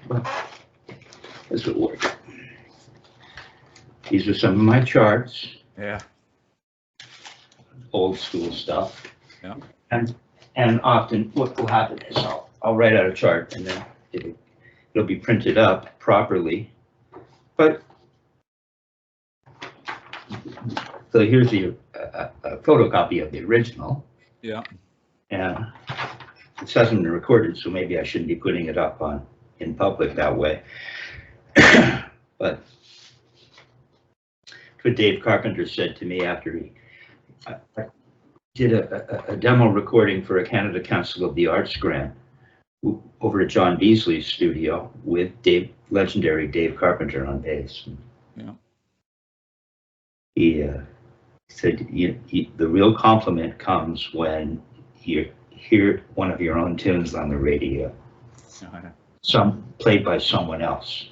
Well, this will work. These are some of my charts. Yeah. Old school stuff. Yeah. And often what will happen is I'll write out a chart and then it'll be printed up properly. But so here's a photocopy of the original. Yeah. And it hasn't been recorded, so maybe I shouldn't be putting it up in public that way. But what Dave Carpenter said to me after I did a demo recording for a Canada Council of the Arts grant over at John Beasley's studio with legendary Dave Carpenter on bass. Yeah. He said, the real compliment comes when you hear one of your own tunes on the radio, some played by someone else.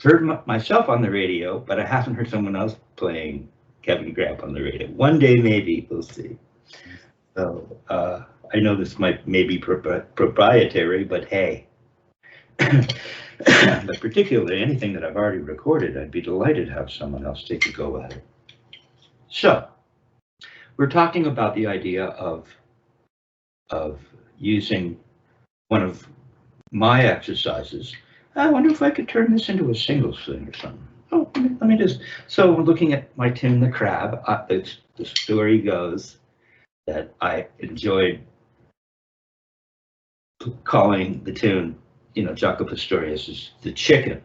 Heard myself on the radio, but I haven't heard someone else playing Kevin Crabb on the radio. One day, maybe, we'll see. So I know this may be proprietary, but hey. But particularly anything that I've already recorded, I'd be delighted to have someone else take a go at it. So we're talking about the idea of using one of my exercises. I wonder if I could turn this into a singles thing or something. Oh, let me just. So we're looking at my tune, The Crabb. The story goes that I enjoyed calling the tune, Jaco Pastorius's The Chicken,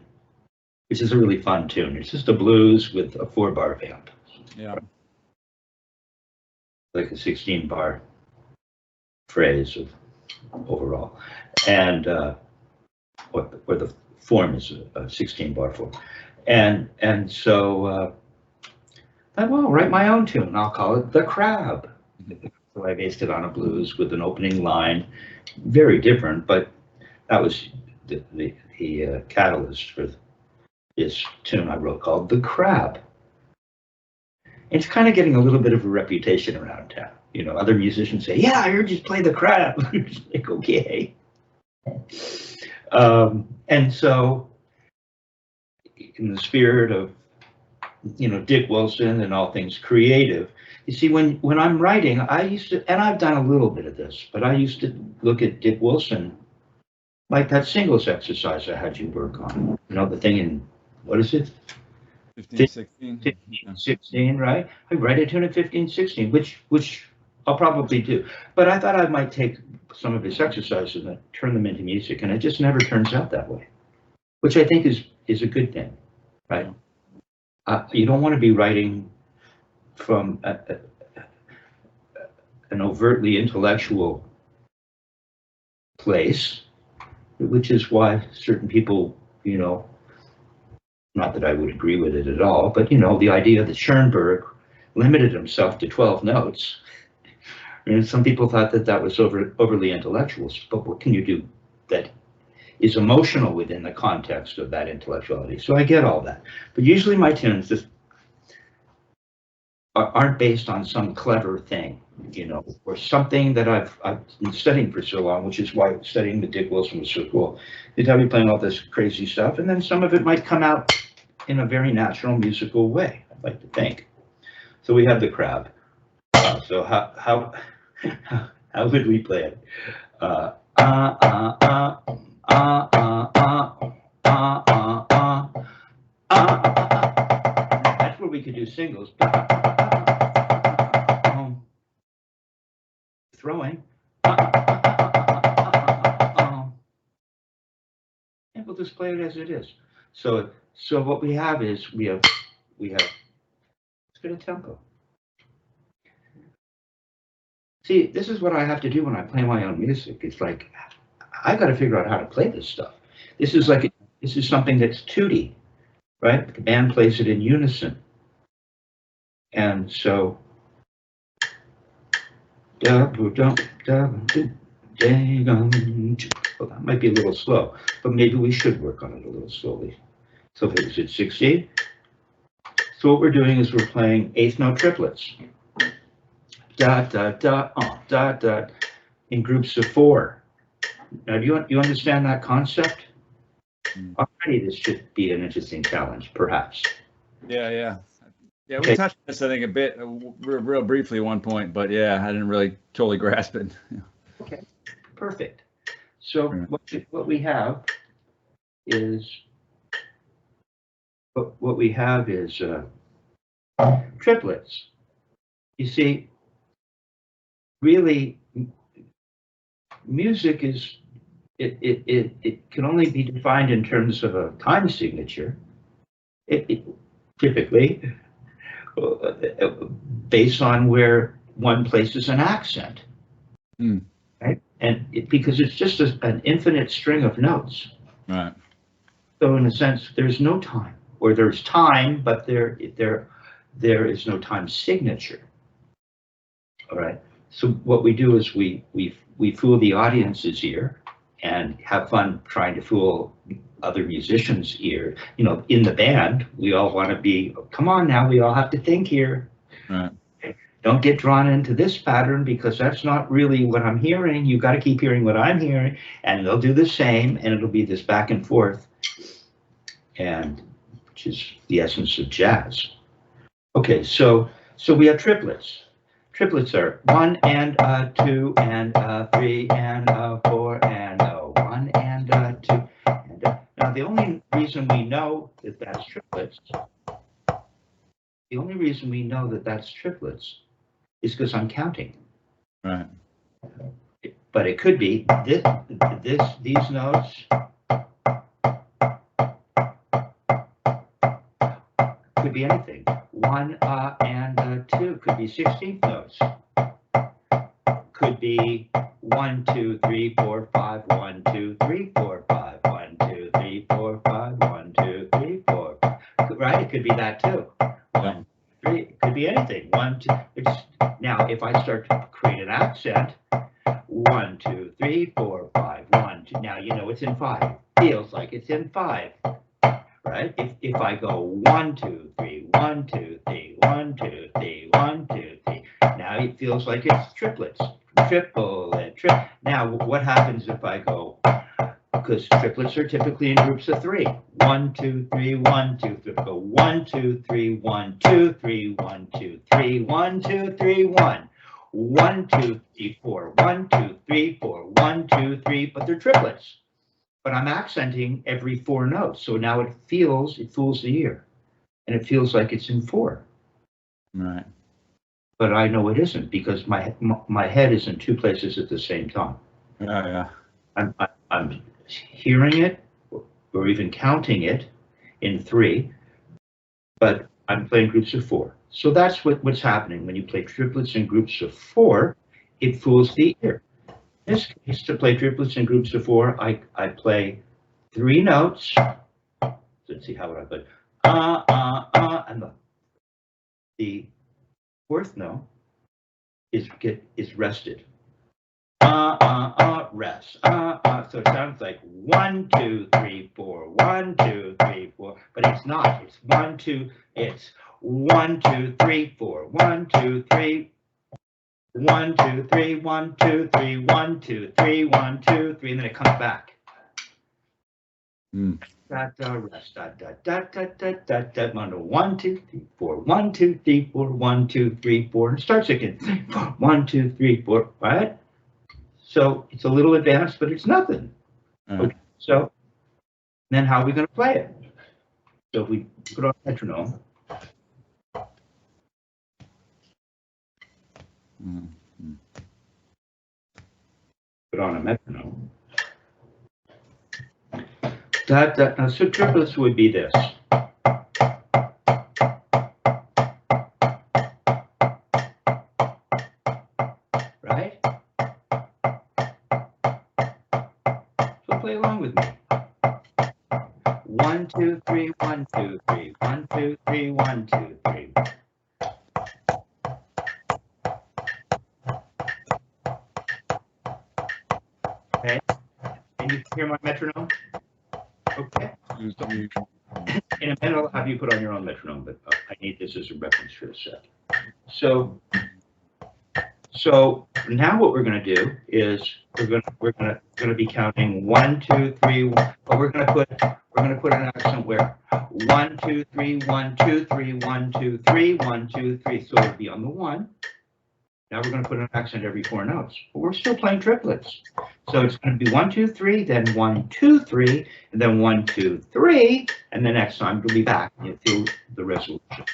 which is a really fun tune. It's just a blues with a 4-bar vamp. Yeah. Like a 16-bar phrase of overall. And where the form is a 16-bar form. And so I will write my own tune. I'll call it The Crabb. So I based it on a blues with an opening line, very different, but that was the catalyst for this tune I wrote called The Crabb. It's kind of getting a little bit of a reputation around town. Other musicians say, yeah, I heard you play The Crabb. It's like, okay. And so in the spirit of, Dick Wilson and all things creative, you see, when I'm writing, I used to, and I've done a little bit of this, but I used to look at Dick Wilson like that singles exercise I had you work on. The thing in, what is it? 15, 16. 15, 16, right? I write a tune at 15, 16, which I'll probably do. But I thought I might take some of his exercises and turn them into music, and it just never turns out that way, which I think is a good thing, right? You don't want to be writing from an overtly intellectual place, which is why certain people, not that I would agree with it at all, but the idea that Schoenberg limited himself to 12 notes. Some people thought that was overly intellectual, but what can you do that is emotional within the context of that intellectuality? So I get all that, but usually my tunes just aren't based on some clever thing, or something that I've been studying for so long, which is why studying with Dick Wilson was so cool. They'd have me playing all this crazy stuff, and then some of it might come out in a very natural musical way, I'd like to think. So we have The Crabb. So how would we play it? That's where we could do singles. Throwing. And we'll just play it as it is. So what we have is we have let's get a tempo. See, this is what I have to do when I play my own music. It's like I got to figure out how to play this stuff. This is something that's tooty, right? The band plays it in unison, and so. Well, that might be a little slow, but maybe we should work on it a little slowly. So if it was at 16, so what we're doing is we're playing eighth note triplets. Da da da da da in groups of 4. Now, do you understand that concept? Mm. Already, this should be an interesting challenge, perhaps. Yeah, yeah. Yeah, we Okay. touched on this, I think, a bit, real briefly at one point, but yeah, I didn't really totally grasp it. Okay, perfect. So Yeah. what we have is what we have is triplets. You see, really, music is it can only be defined in terms of a time signature. It typically based on where one places an accent, Mm. right? And because it's just an infinite string of notes. Right. So in a sense, there's no time, or there's time, but there is no time signature. All right. So what we do is we fool the audience's ear and have fun trying to fool other musicians' ear. You know, in the band, we all want to be, come on now, we all have to think here. Right. Don't get drawn into this pattern because that's not really what I'm hearing. You got to keep hearing what I'm hearing, and they'll do the same, and it'll be this back and forth, and which is the essence of jazz. Okay, so we have triplets. Triplets are 1 and 2 and 3 and 4 and 1 and 2 and now the only reason we know that that's triplets, is because I'm counting. Right. But it could be these notes could be anything. 1 and 2 could be 16th notes. Could be 1, 2, 3, 4, 5, 1, 2, 3, 4, 5, 1, 2, 3, 4, 5, 1, 2, 3, 4. Right? It could be that too. 1, 3. It could be anything. 1, 2. Now, if I start to create an accent, 1, 2, 3, 4, 5, 1, 2. Now you know it's in 5. Feels like it's in 5. Right? If I go 1, 2, 3, 1, 2, 3, 1, 2, 3, 1, 2, 3. Now it feels like it's triplets. Triple and trip. Now what happens if I go, because triplets are typically in groups of 3. 1, 2, 3, 1, 2, 3. Go 1, 2, 3, 1, 2, 3, 1, 2, 3, 1, 2, 3, 1. 1, 2, 3, 4. 1, 2, 3, 4. 1, 2, 3. But they're triplets. But I'm accenting every 4 notes. So now it fools the ear. And it feels like it's in 4. Right. But I know it isn't because my head is in 2 places at the same time. Yeah. I'm hearing it or even counting it in 3, but I'm playing groups of 4. So that's what's happening when you play triplets in groups of 4. It fools the ear. In this case, to play triplets in groups of 4, I play 3 notes. Let's see, how would I play? And the 4th note is rested. Rest. So it sounds like 1, 2, 3, 4, 1, 2, 3, 4, but it's not. It's 1, 2. It's 1, 2, 3, 4, 1, 2, 3. 1, 2, 3, 1, 2, 3, 1, 2, 3, 1, 2, 3, and then it comes back. Mm. Rest. 1, 2, 3, 4. 1, 2, 3, 4. 1, 2, 3, 4. And it starts again. 1, 2, 3, 4. Right? So it's a little advanced, but it's nothing. Okay. So then how are we going to play it? So if we put on metronome. Mm-hmm. Put on a metronome. Now, so triplets would be this. Right? So play along with me. 1, 2, 3, 1, 2, 3, 1, 2, 3, 1, 2, 3. Okay. Can you hear my metronome? Okay. In a minute, I'll have you put on your own metronome, but I need this as a reference for a sec. So So now what we're going to do is we're going to be counting 1, 2, 3. But we're going to put an accent where 1, 2, 3, 1, 2, 3, 1, 2, 3, 1, 2, 3. So it'll be on the 1. Now we're going to put an accent every 4 notes, but we're still playing triplets. So it's going to be 1, 2, 3, then 1, 2, 3, and then 1, 2, 3, and the next time we'll be back through the resolution.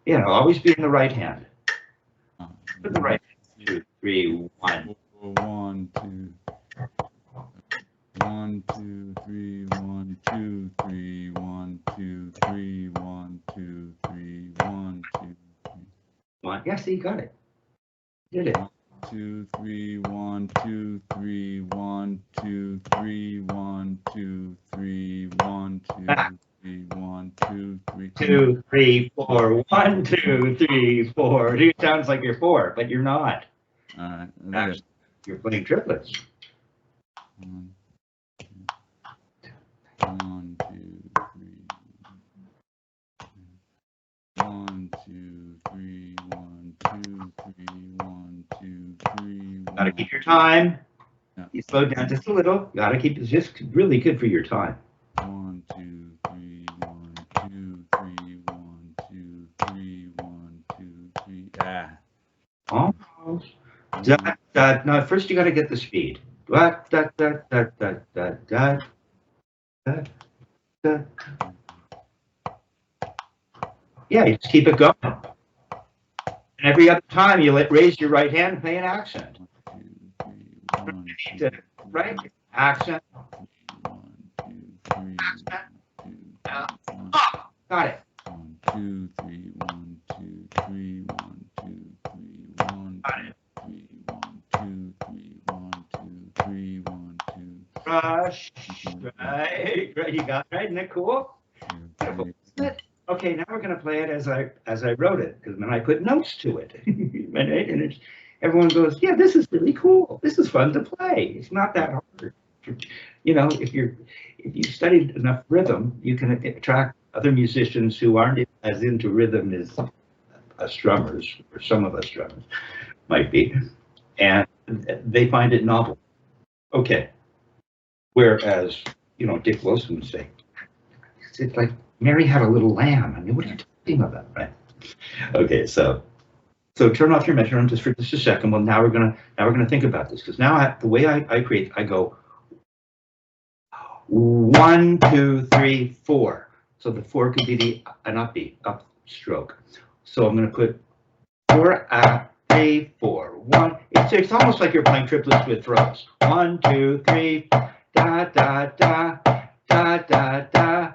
You know, always be in the right hand. Put the right hand. 2, 3, 1. 1, 2. 1, 2, 3, 1, 2, 3, 1, 2, 3, 1, 2, 3, 1, 2, 3. 1. Yeah, see, you got it. Did it. 1, 2, 3, 1, 2, 3, 1, 2, 3, 1, 2, 3, 1, 2, 3, 1, 2, 3. 2, 3, 4. 1, 2, 3, 4. It sounds like you're 4, but you're not. All right. Actually, you're playing triplets. 1, 2, 3. 1, 2, 3, 1, 2, 3, 1, 2, 3. Gotta keep your time. Yeah. You slow down just a little. Gotta keep it just really good for your time. 1, 2, 3, 1, 2, 3, 1, 2, 3, 1, 2, 3. Ah. Almost. Dot, dot. No, first you gotta get the speed. Dot, dot, dot, dot, dot, dot, dot, dot, dot. Yeah, you just keep it going. And every other time you raise your right hand and play an accent. 1, 2, 3, 1, Right? Accent. 1, 2, 3. Accent. Got it. 1, 2, 3, 1, 2, 3, 1, 2, 3, 1, 2, 3, 1, 2, 3, 1, 2, 3, 1, 2. Rush. Right. You got it, right? Isn't that cool? Beautiful. Okay, now we're going to play it as I wrote it, because then I put notes to it. And everyone goes, yeah, this is really cool. This is fun to play. It's not that hard. You know, if you studied enough rhythm, you can attract other musicians who aren't as into rhythm as us drummers, or some of us drummers might be, and they find it novel. Okay. Whereas, you know, Dick Wilson would say, it's like Mary had a little lamb. I mean, what are you talking about, right? Okay, so turn off your metronome just for just a second. Well, now we're gonna think about this, because now the way I create, I go 1, 2, 3, 4. So the 4 could be an up stroke. So I'm gonna put 4 3, 4. 1. It's almost like you're playing triplets with throws. 1, 2, 3, da da da da da da.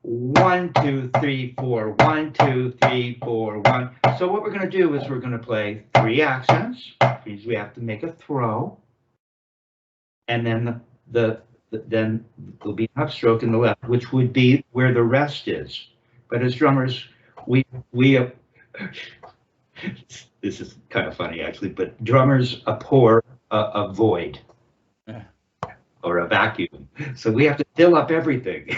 1, 2, 3, 4. 1, 2, 3, 4. 1. So what we're going to do is we're going to play 3 accents. Which means we have to make a throw, and then then there'll be an upstroke in the left, which would be where the rest is. But as drummers, we this is kind of funny actually, but drummers abhor a void or a vacuum, so we have to fill up everything.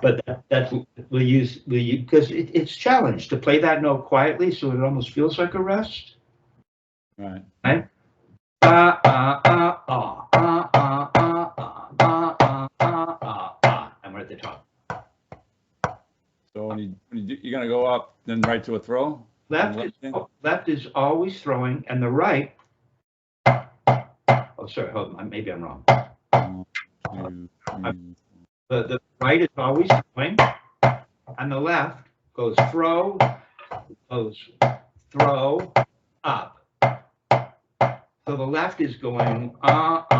But that's we'll use because it's challenged to play that note quietly, so it almost feels like a rest. Right. Right. And we're at the top. So you're gonna go up, then right to a throw. Left is always throwing, and the right. Oh, sorry. Hold on. Maybe I'm wrong. 1, 2, 3. The right is always throwing, and the left goes throw, up. So the left is going up,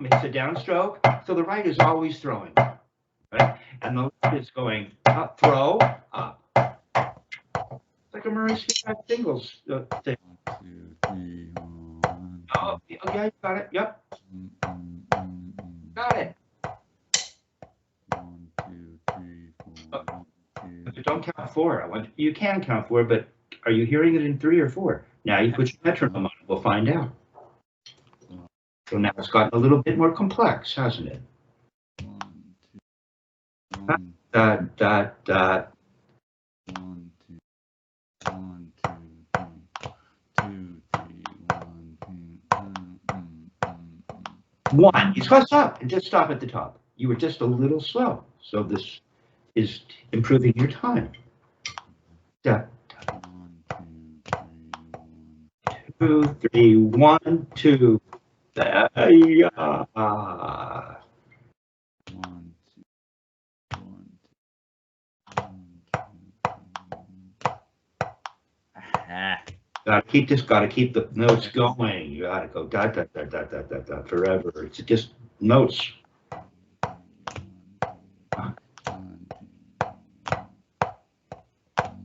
makes a downstroke. So the right is always throwing, right? And the left is going up, throw, up. It's like a Murray singles thing. 1, 2, 3, 1. Oh, yeah, you got it. Yep. Got it. 1, 2, 3, 4. 1, 2. But don't count 4. You can count 4, but are you hearing it in 3 or 4? Now you put your metronome on. We'll find out. So now it's gotten a little bit more complex, hasn't it? 1, 2, 1. Dot, dot, dot. 1, 2. 1. You gotta stop and just stop at the top. You were just a little slow. So this is improving your time. Da, 2, 3, 1, 2. Yeah. 1, 2, Gotta keep the notes going. You gotta go da da da da da da da forever. It's just notes.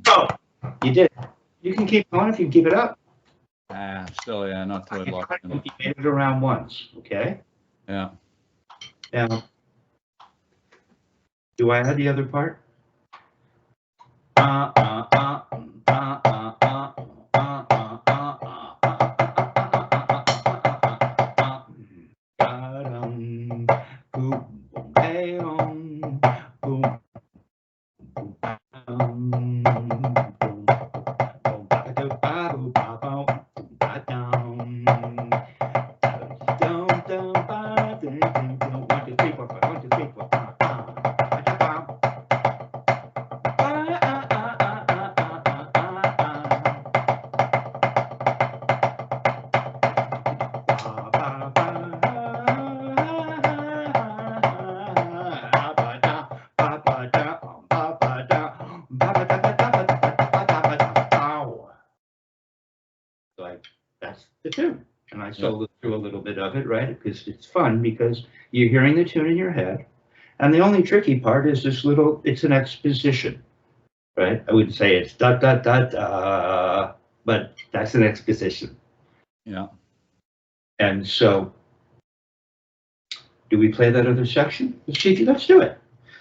Oh, you did. You can keep going if you keep it up. Still, yeah, not totally locked in. You made it around once, okay? Yeah. Now, do I have the other part? That's the tune. And I soloed through a little bit of it, right? Because it's fun because you're hearing the tune in your head. And the only tricky part is this little, it's an exposition, right? I wouldn't say it's da da da da, but that's an exposition. Yeah. And so, do we play that other section? Let's do it.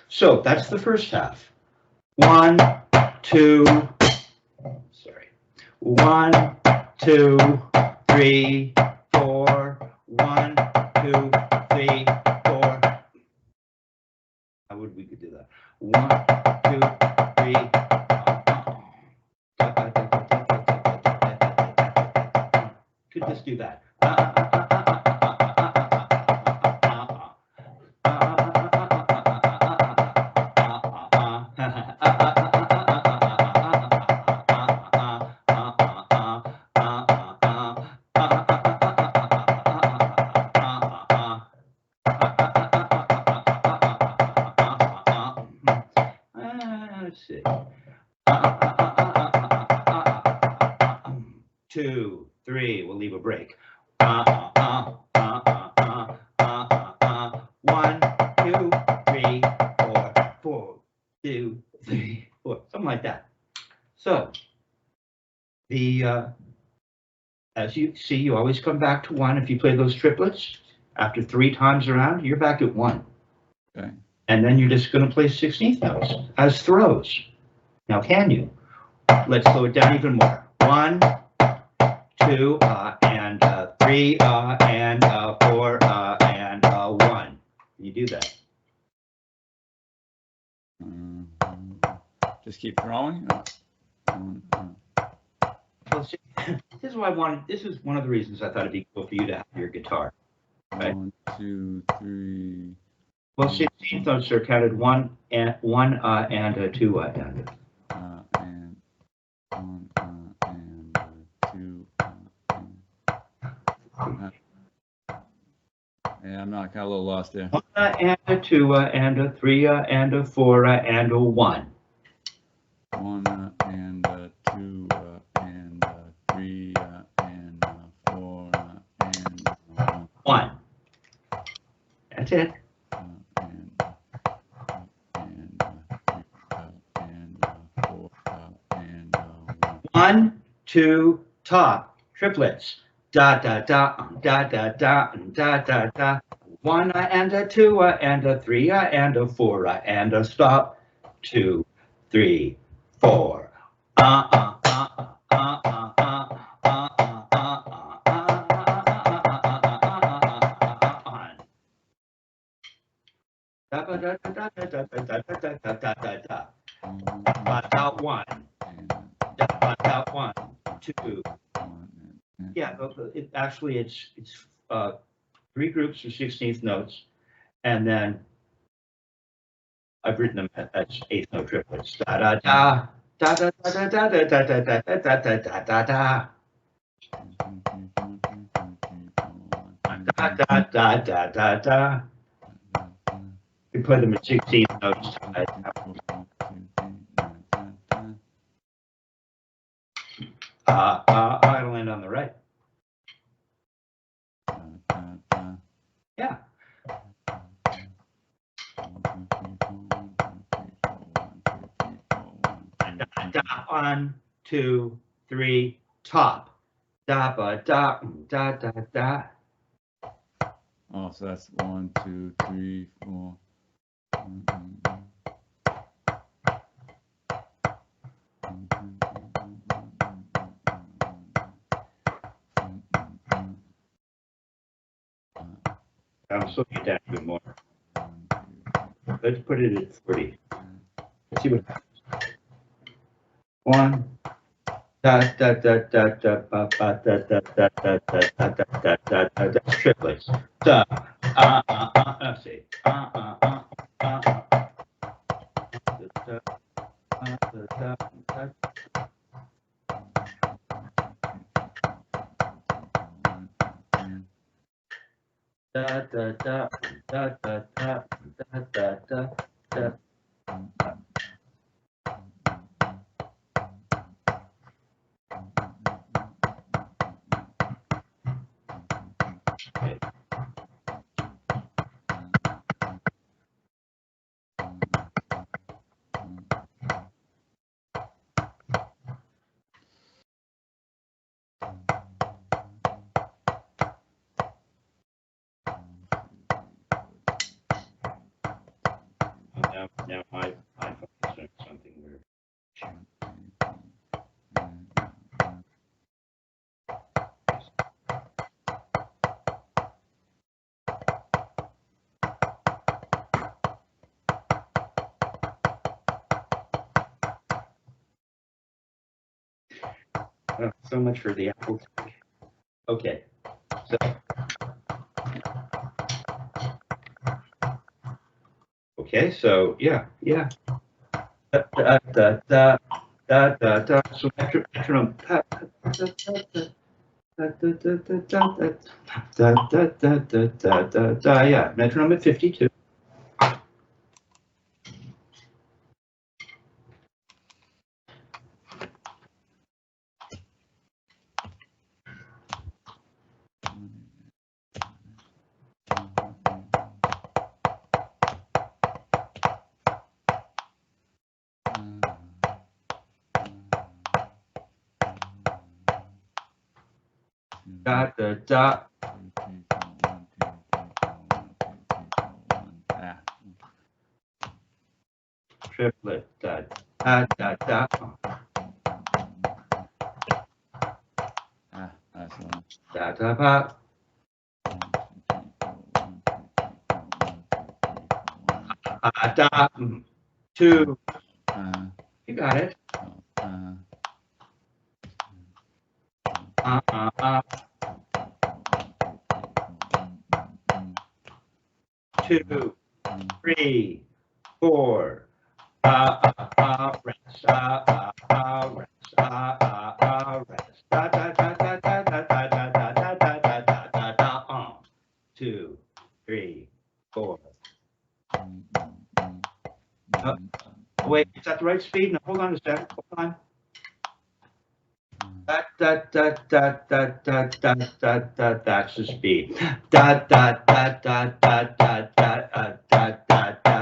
So that's the first half. 1, 2, sorry. 1, 2, 3, 4. 1, 2, 3, 4. How would we could do that? 1, 2, 3. Could just do that. Let's see. 2, 3. We'll leave a break. 1, 2, 3, 4. 4, 2, 3, 4. Something like that. So the as you see, you always come back to 1 if you play those triplets. After 3 times around, you're back at 1. Okay. And then you're just going to play 16th notes as throws. Now, can you? Let's slow it down even more. 1, 2, and 3, and 4, and 1. Can you do that? Just keep throwing. Well, see, this is what I wanted. This is one of the reasons I thought it'd be cool for you to have your guitar. Right? 1, 2, 3. Well, 16th notes are counted 1 and 2 and. And 1 and 2. Yeah, I'm not got a little lost there. 1 and 2 and 3 and 4 and 1. 1 and 2 and 3 and 4 and 1. That's it. And 4 and 1, 2, top triplets. Da da da da da da da da da. 1 and 2 and 3 and 4 and stop. 2, 3, 4. One. About 1, 2. Yeah, actually, it's 3 groups of 16th notes, and then I've written them as 8th note triplets. Da da da da da da da da da da da da da da da da da. Da da da da da da. We play them at 16th notes. I'll land on the right. Yeah. 1, 2, 3, top. Da ba da da da da. Oh, so that's 1, 2, 3, 4. I'm slowing it down even more. Let's put it at 40. Let's see what happens. 1. Da da da da da ba ba da da da da da da da da da da. Triplets. Da. Let's see. Da da da da da da da da da da. Okay. Now I find something weird. So much for the Apple tech. Okay, so yeah. Da da da da da da da. So metronome. Da da da da. Yeah, metronome at 52. Da da da. Triplet. Da da da da. Da da da. Da. 2. You got it. 2, 3, 4. Rest. Rest. Rest. Da da da da da da da da da da da da da da. 2, 3, 4. Wait, is that the right speed? No, hold on a second. Hold on. Da da da da da da da da da. That's the speed. Da da da da da da da da da da.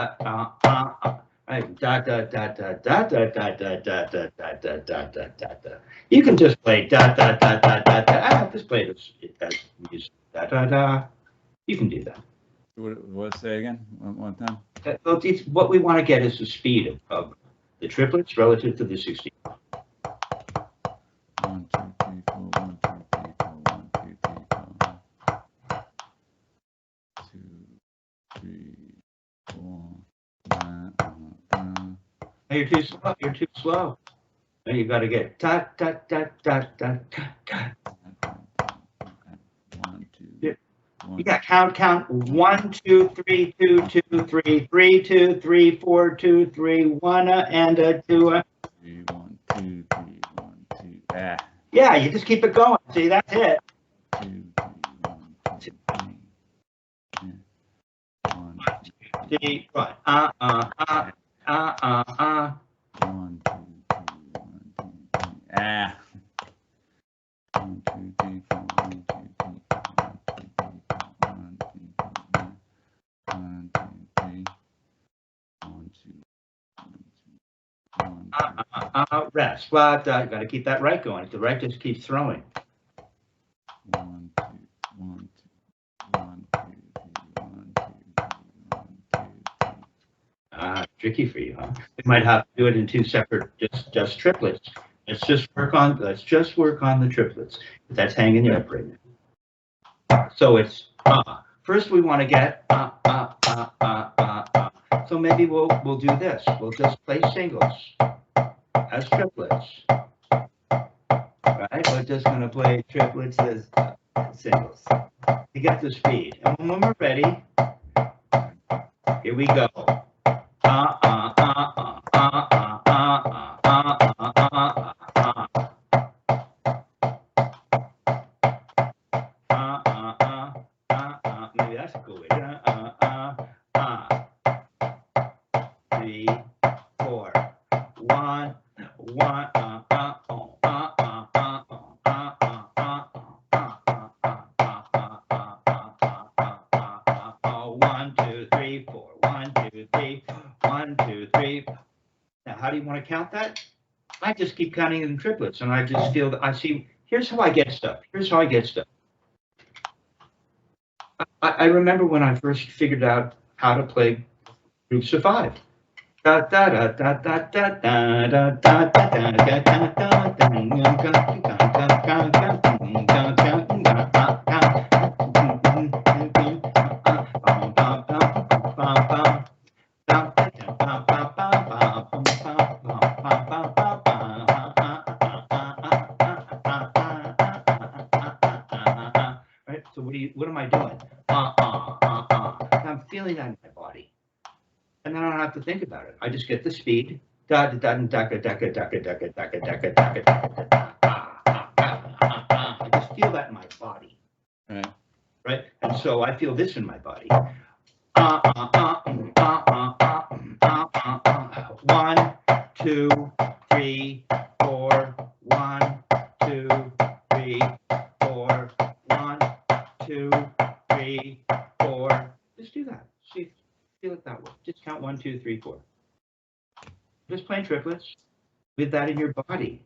Right. Da da da da da da da da da da da da da da. You can just play da da da da da da. I have just played it as music. Da da da. You can do that. What? Say again? One time. Well, what we want to get is the speed of the triplets relative to the 16. 1, 2, 3, 4. 1, 2, 3, 4. 1, 2, 3, 4. 2, 3, 4. Hey, you're too slow. You're too slow. Now you got to get da da da da da da. 1, 2, 1, Yeah, count. 1, 2, 3, 2, 2, 3, 3, 2, 3, 4, 2, 3, 1, and a 2. 3, 1, 2, 3, 1, 2. Ah. Yeah, you just keep it going. See, that's it. 2, 3, 1, 2, 3. Yeah. 1, 2, 3, 1. 1, 2, 3, 1, 2, 3. Ah. 1, 2, 3, 4, 1, 2, 3, 1, 2, 3, 1, 2, Rest. Well, got to keep that right going. The right just keeps throwing. 1, 2, 1, 2, 1, 2, 3, 1, 2, 3, 1, 2, 3. Tricky for you, huh? We might have to do it in 2 separate, just triplets. Let's just work on the triplets. That's hanging up right now. So it's first we want to get So maybe we'll do this. We'll just play singles as triplets. Right? We're just going to play triplets as singles to get the speed. And when we're ready, here we go. Maybe that's a cool way. 3, 4, 1, 1. 1, 2, 3, 4. 1, 2, 3. 1, 2, 3. Now, how do you want to count that? I just keep counting in triplets, and I just feel that I see. Here's how I get stuff. I remember when I first figured out how to play groups of 5. Da da da da da da da da da Right? So what am I doing? I'm feeling that in my body. And then I don't have to think about it. I just get the speed. I just feel that in my body. Right? And so I feel this in my body. 1, 2, 3, 4. 1, 2, 3, 4. 1, 2, 3, 4. Just do that. See, feel it that way. Just count 1, 2, 3, 4. Just playing triplets with that in your body.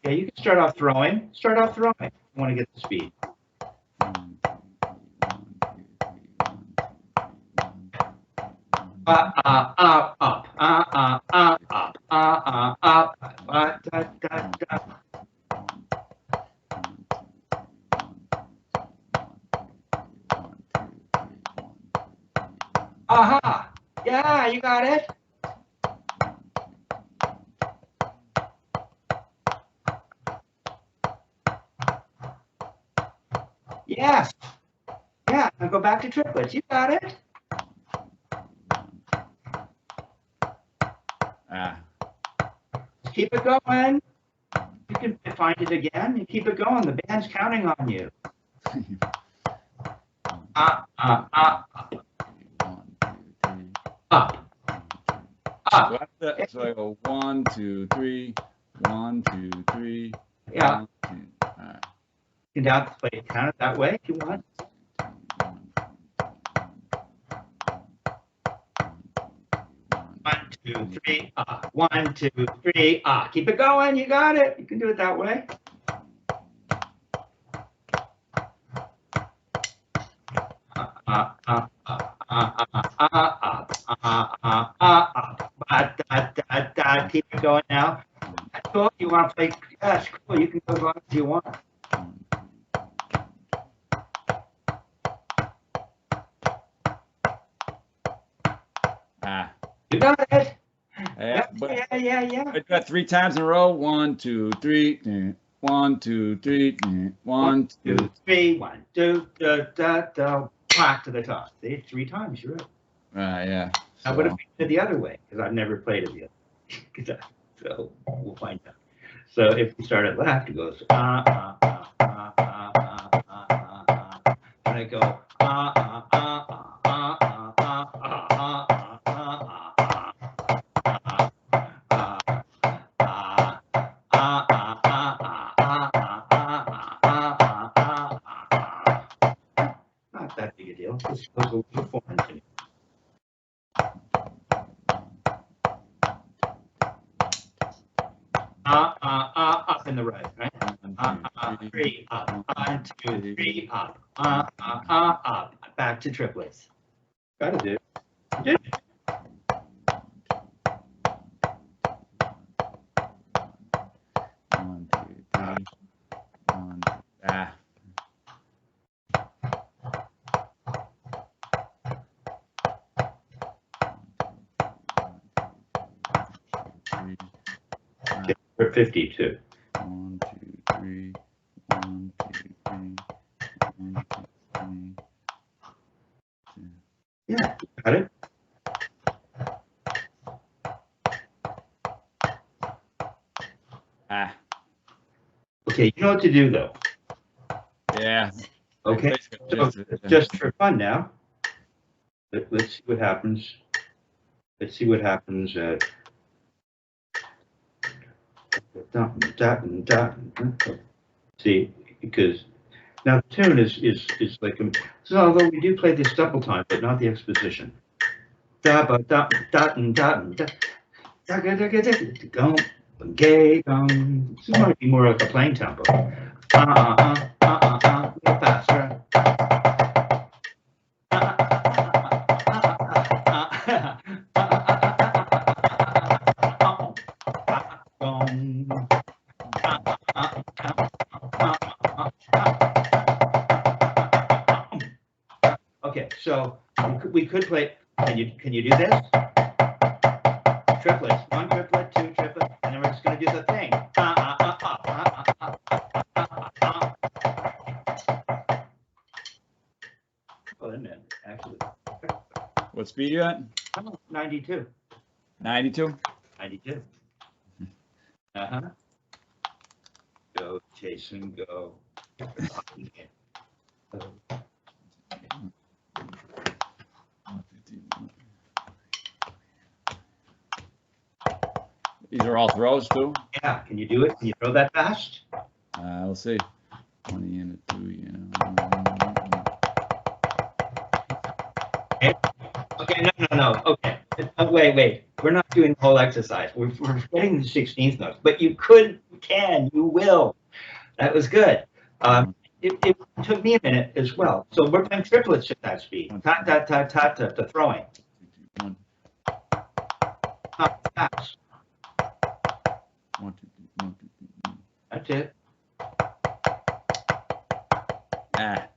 Yeah, you can start off throwing. You want to get the speed. Aha! Yeah, you got it. Yes. Yeah, now go back to triplets. You got it. Keep it going. You can find it again and keep it going. The band's counting on you. Up. So I go 1, 2, 3, 1, 2, 3. Yeah. 1, 2. You can count it that way if you want. 1, 2, 3. 1, 2, 3. Keep it going. You got it. You can do it that way. Keep it going now. That's cool. You want to play? That's cool. You can go as long as you want. You got it. Yeah. Yeah. I got 3 times in a row. 1, 2, 3. 1, 2, 3. 1, 2. 2, 3. 1, 2, da, da, da, back to the top. See, 3 times. You're right. Yeah. I would have played it the other way because I've never played it the other way. So we'll find out. So if we start at left, it goes and I go not that big a deal. Just go to 4 and up in the right, right? 3 up, 1, 2, 3 up, up, back to triplets. Got it, dude. You did it. One, two, three. 1, 2. Ah. We're 52. 1, 2, 3. 1, 2, 3. 1, 2, 3. Yeah, got it. Ah. Okay, you know what to do though. Yeah. Okay, so just for fun now, let's see what happens. Let's see what happens at see, because now the tune is like so although we do play this double time, but not the exposition. Da ba da da da da da da da da da gay this might be more like a playing tempo. A little faster. Okay, so we could play. Can you do this? Triplets. 1 triplet, 2 triplet, and then we're just going to do the thing. Oh, isn't it? Actually. What speed you at? 92. 92? 92. Uh-huh. Go, Jason, go. These are all throws too? Yeah, can you do it? Can you throw that fast? We'll see. 20 and a 2, yeah. Okay, no. Okay. Wait. We're not doing the whole exercise. We're getting the 16th notes, but you will. That was good. It took me a minute as well. So we're playing triplets at that speed. Ta ta ta ta ta to throwing. Not fast. 1, 2, 3, 1, 2, 3. That's it. Ah.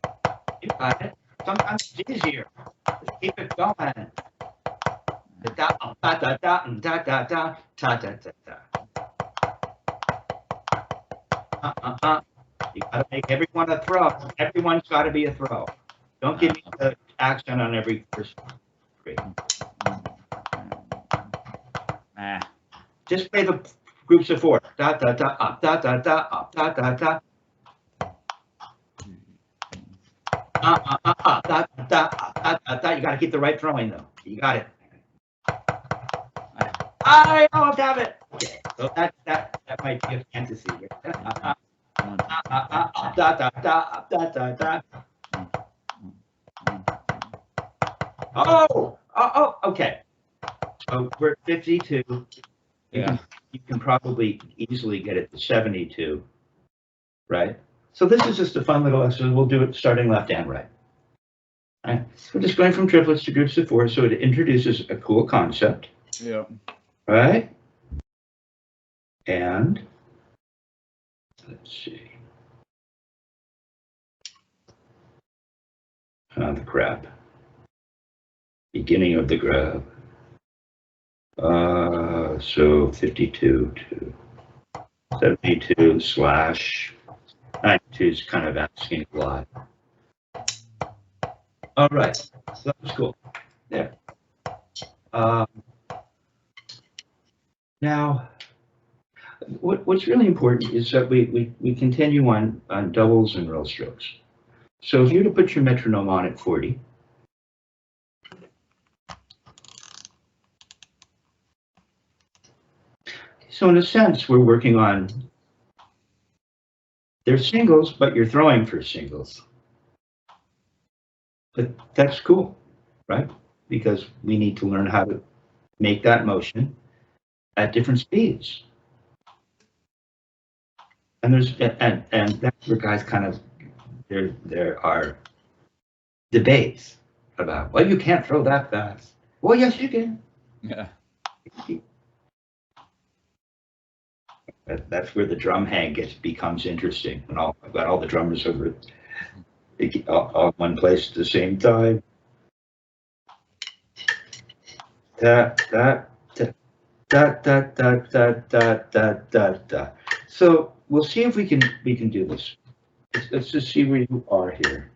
You got it. Sometimes it's easier. Just keep it going. Da da da da da da da da da da da. You gotta make everyone a throw. Everyone's got to be a throw. Don't give me the accent on every first three. Just play the groups of 4. Da da da up da da da up da da da. Da da da. You got to keep the right throwing though. You got it. I almost have it. Okay, so that might be a fantasy. Da da da da da da. Oh, okay. So we're 52. You can probably easily get it to 72, right? So this is just a fun little exercise. We'll do it starting left and right. All right. We're just going from triplets to groups of 4, so it introduces a cool concept. Yeah. Right? And let's see. The Crabb. Beginning of the Crabb. So 52 to 72 slash 92 is kind of asking a lot. All right, so that's cool. There. Now, what's really important is that we continue on doubles and roll strokes. So if you were to put your metronome on at 40, so in a sense, we're working on, they're singles, but you're throwing for singles. But that's cool, right? Because we need to learn how to make that motion at different speeds. And that's where guys kind of, there are debates about, well, you can't throw that fast. Well, yes, you can. Yeah. That's where the drum hang becomes interesting, and I've got all the drummers over all one place at the same time. Da da da da da da da da da da. So we'll see if we can do this. Let's just see where you are here.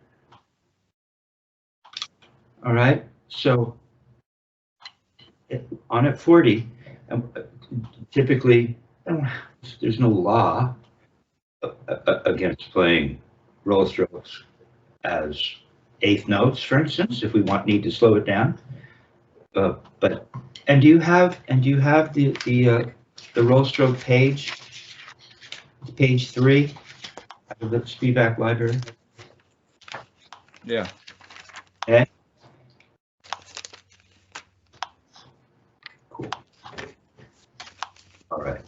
All right. So on at 40, typically there's no law against playing roll strokes as eighth notes, for instance, if we need to slow it down. And do you have the roll stroke page 3 of the feedback library? Yeah. Okay. Cool. All right.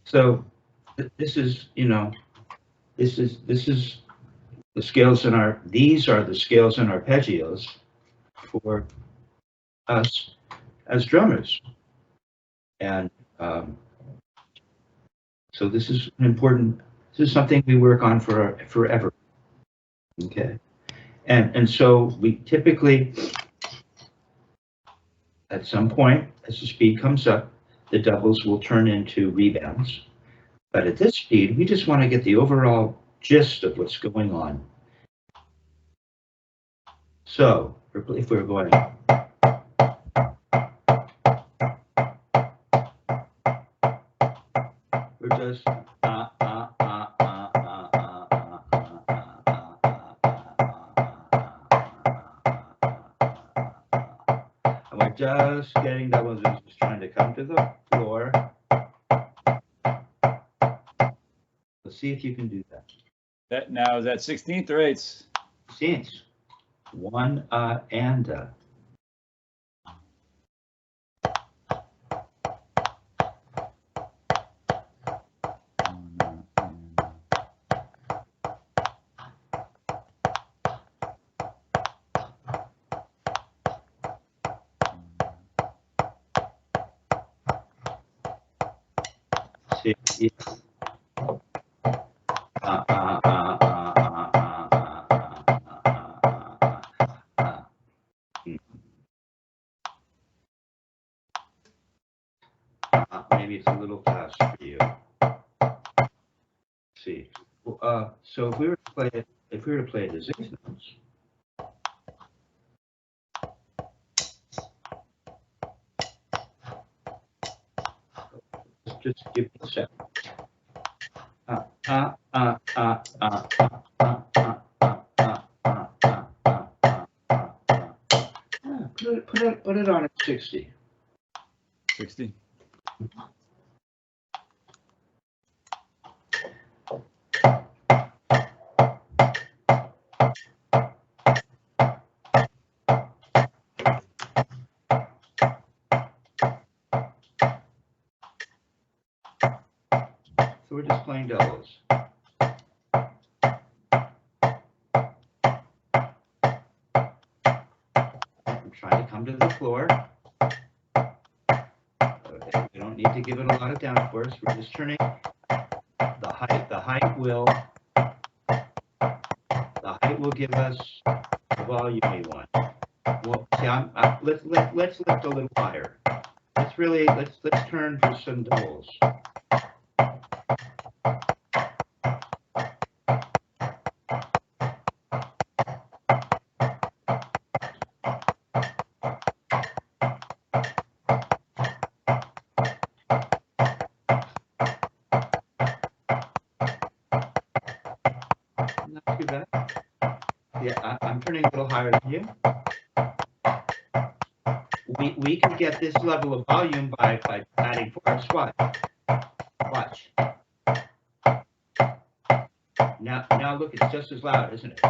So this is the scales in our, these are the scales in arpeggios for us as drummers. And so this is an important, this is something we work on forever. Okay. And so we typically, at some point, as the speed comes up, the doubles will turn into rebounds. But at this speed, we just want to get the overall gist of what's going on. So if we're going, we're just and we're just getting doubles, just trying to come to the floor. Let's see if you can do that. That now is that 16th or 8th? 16th. One and see. Maybe it's a little fast for you. Let's see. So if we were to play it, as eighth notes, just give it a second. Put it on at 60. 60. So we're just playing doubles. I'm trying to come to the floor. Okay, we don't need to give it a lot of downforce. We're just turning the height. The height will give us the volume we want. Well, see, let's lift a little higher. Let's turn for some doubles. turning a little higher than you. We can get this level of volume by adding force. Watch. Now look, it's just as loud, isn't it?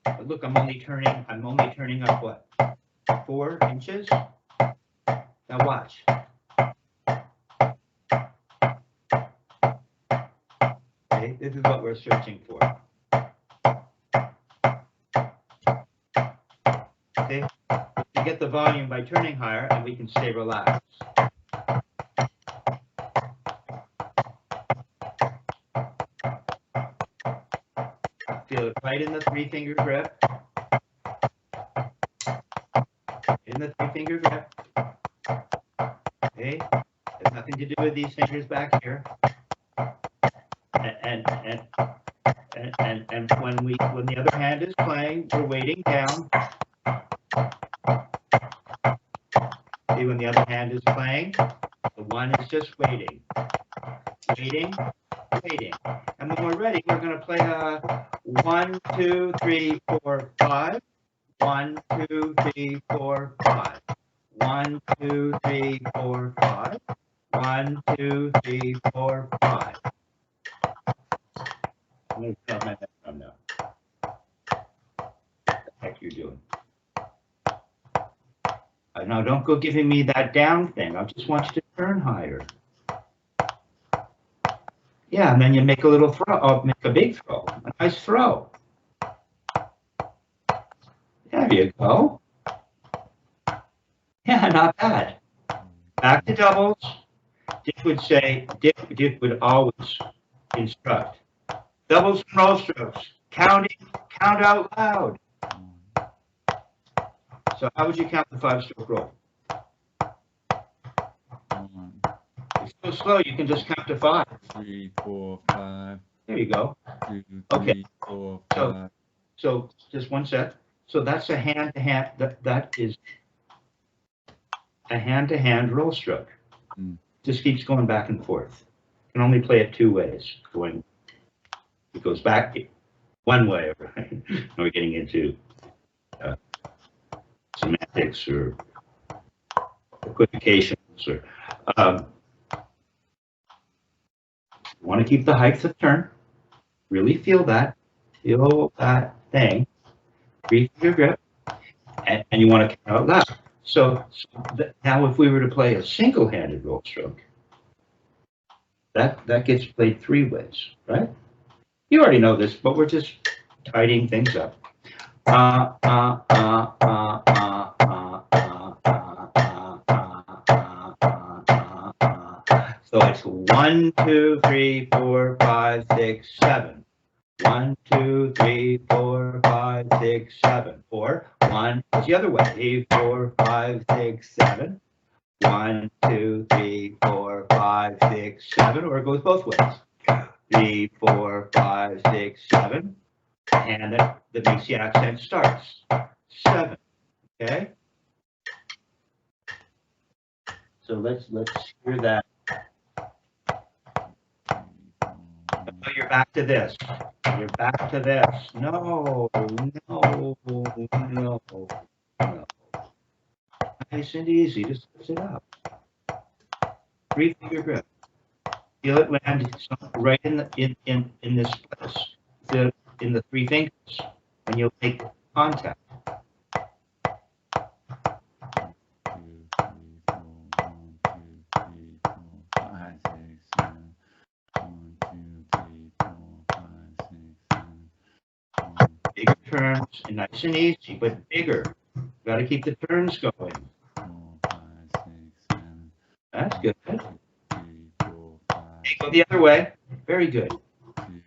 But look, I'm only turning up what? 4 inches? Now watch. Okay, this is what we're searching for. Okay, we get the volume by turning higher, and we can stay relaxed. Feel it right in the 3-finger grip. In the 3-finger grip. Okay, has nothing to do with these fingers back here. And when the other hand is playing, we're weighting down. See, when the other hand is playing, the one is just waiting. Waiting. And when we're ready, we're going to play a 1, 2, 3, 4, 5. 1, 2, 3, 4, 5. 1, 2, 3, 4, 5. 1, 2, 3, 4, 5. I'm going to tell my metronome now. What the heck you doing? Now don't go giving me that down thing. I just want you to turn higher. Yeah, and then you make a little throw. Oh, make a big throw. A nice throw. There you go. Yeah, not bad. Back to doubles. Dick would always instruct. Doubles and roll strokes. Count out loud. So how would you count the 5-stroke roll? It's so slow, you can just count to 5. 3, 4, 5. There you go. 2, 3, Okay. 4, 5. So just one set. So that's a hand-to-hand. That is a hand-to-hand roll stroke. Just keeps going back and forth. You can only play it 2 ways. It goes back one way. Right? We're getting into semantics or equivocations. Or want to keep the height of turn. Really feel that thing. 3-finger grip, and you want to count out loud. So now if we were to play a single-handed roll stroke, that gets played 3 ways, right? You already know this, but we're just tidying things up. So it's 1, 2, 3, 4, 5, 6, 7. 1, 2, 3, 4, 5, 6, 7. Or 1, it's the other way. 3, 4, 5, 6, 7. 1, 2, 3, 4, 5, 6, 7. Or it goes both ways. 3, 4, 5, 6, 7. And that makes the accent starts. 7. Okay? So let's hear that. Oh, you're back to this. You're back to this. No. Nice and easy. Just lift it up. 3-finger grip. Feel it land right in this place. Feel it in the 3 fingers, and you'll make contact. 2, 3, 4, 1, 2, 3, 4, 5, 6, 7. Bigger turns, and nice and easy, but bigger. Got to keep the turns going. 4, 5, 6, 7. That's good. 3, 4, 5. Okay, go the other way. Very good. 2,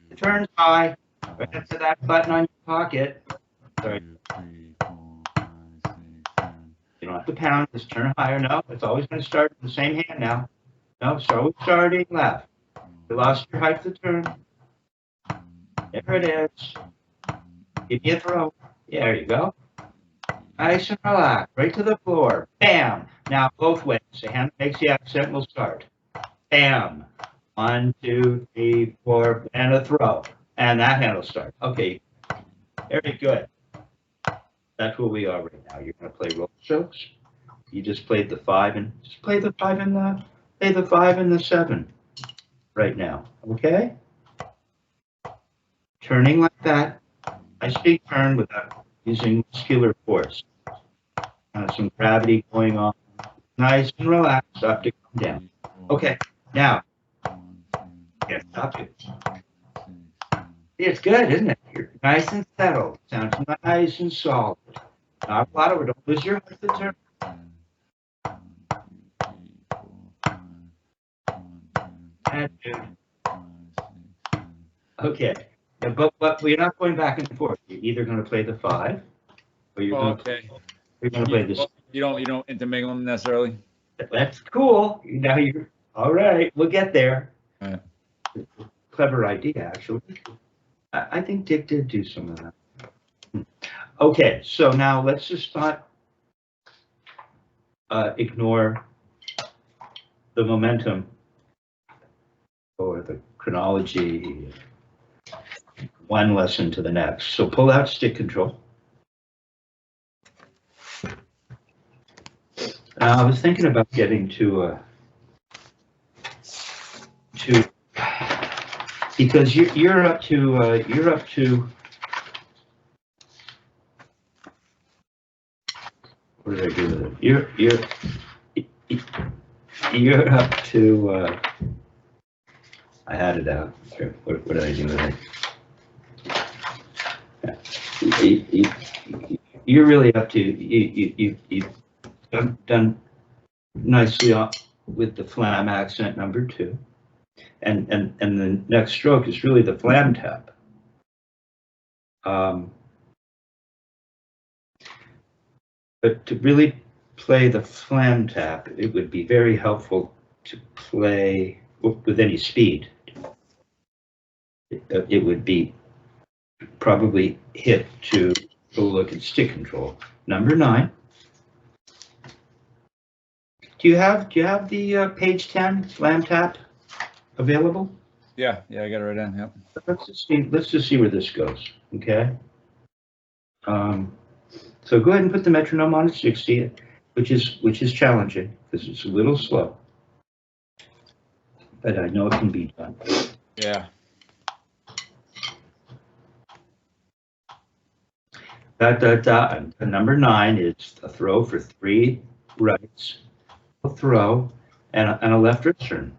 The turns high. 5, Right up to that button on your pocket. 2, Sorry. 3, 4, 5, 6, 7. You don't have to pound. Just turn higher. No, it's always going to start with the same hand now. No, start with starting left. You lost your height to turn. There it is. Give me a throw. Yeah, there you go. Nice and relaxed. Right to the floor. Bam. Now both ways. The hand that makes the accent will start. Bam. 1, 2, 3, 4, and a throw. And that hand will start. Okay. Very good. That's where we are right now. You're gonna play roll strokes. You just played the 5 and just play the 5 and the 7 right now, okay? Turning like that. I speak turn without using muscular force. Some gravity going on. Nice and relaxed, up to come down. Okay, now, yeah, stop it. It's good, isn't it? You're nice and settled. Sounds nice and solid. Not a lot of it. Don't lose your heart to turn. Okay, yeah, but we're not going back and forth. You're either going to play the 5, or you're going to play this. You don't intermingle them necessarily. That's cool. Now you're all right. We'll get there. Right. Clever idea, actually. I think Dick did do some of that. Okay, so now let's just not ignore the momentum or the chronology, one lesson to the next. So pull out stick control. I was thinking about getting because you're up to what did I do with it? You're up to I had it out. What did I do with it? You're really up to you've done nicely with the flam accent number 2. And the next stroke is really the flam tap. But to really play the flam tap, it would be very helpful to play with any speed. It would be probably hit to go look at stick control. Number 9. Do you have the page 10 flam tap available? Yeah, I got it right in. Yep. Let's just see where this goes. Okay. So go ahead and put the metronome on at 60, which is challenging because it's a little slow, but I know it can be done. Yeah. And number 9 is a throw for 3 rights, a throw, and a left wrist turn.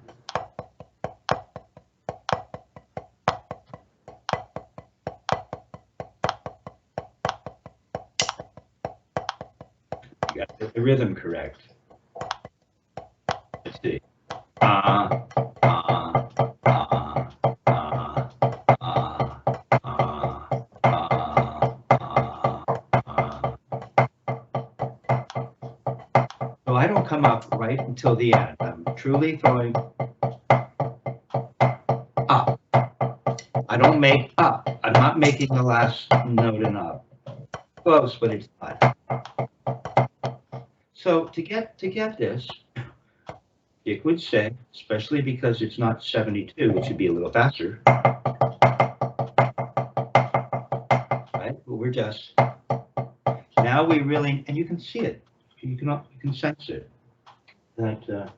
You got to get the rhythm correct. Let's see. So I don't come up right until the end. I'm truly throwing up. I don't make up. I'm not making the last note an up. Close, but it's not. So to get this, Dick would say, especially because it's not 72, which should be a little faster. Right? But we're just now we really, and you can see it. You can sense it. That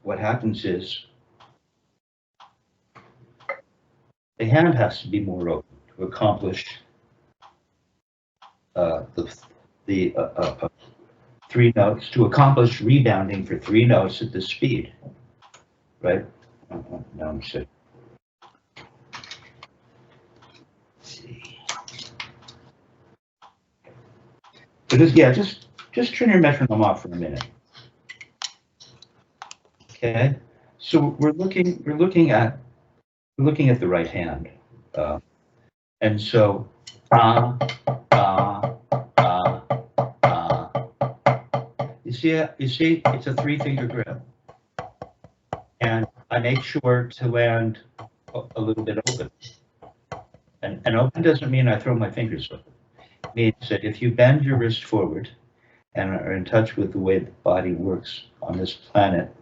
what happens is the hand has to be more open to accomplish the 3 notes, to accomplish rebounding for 3 notes at this speed, right? Now I'm sick. Let's see. So just turn your metronome off for a minute. Okay, so we're looking at the right hand, and so you see, it's a 3-finger grip, and I make sure to land a little bit open. And open doesn't mean I throw my fingers open. It means that if you bend your wrist forward and are in touch with the way the body works on this planet,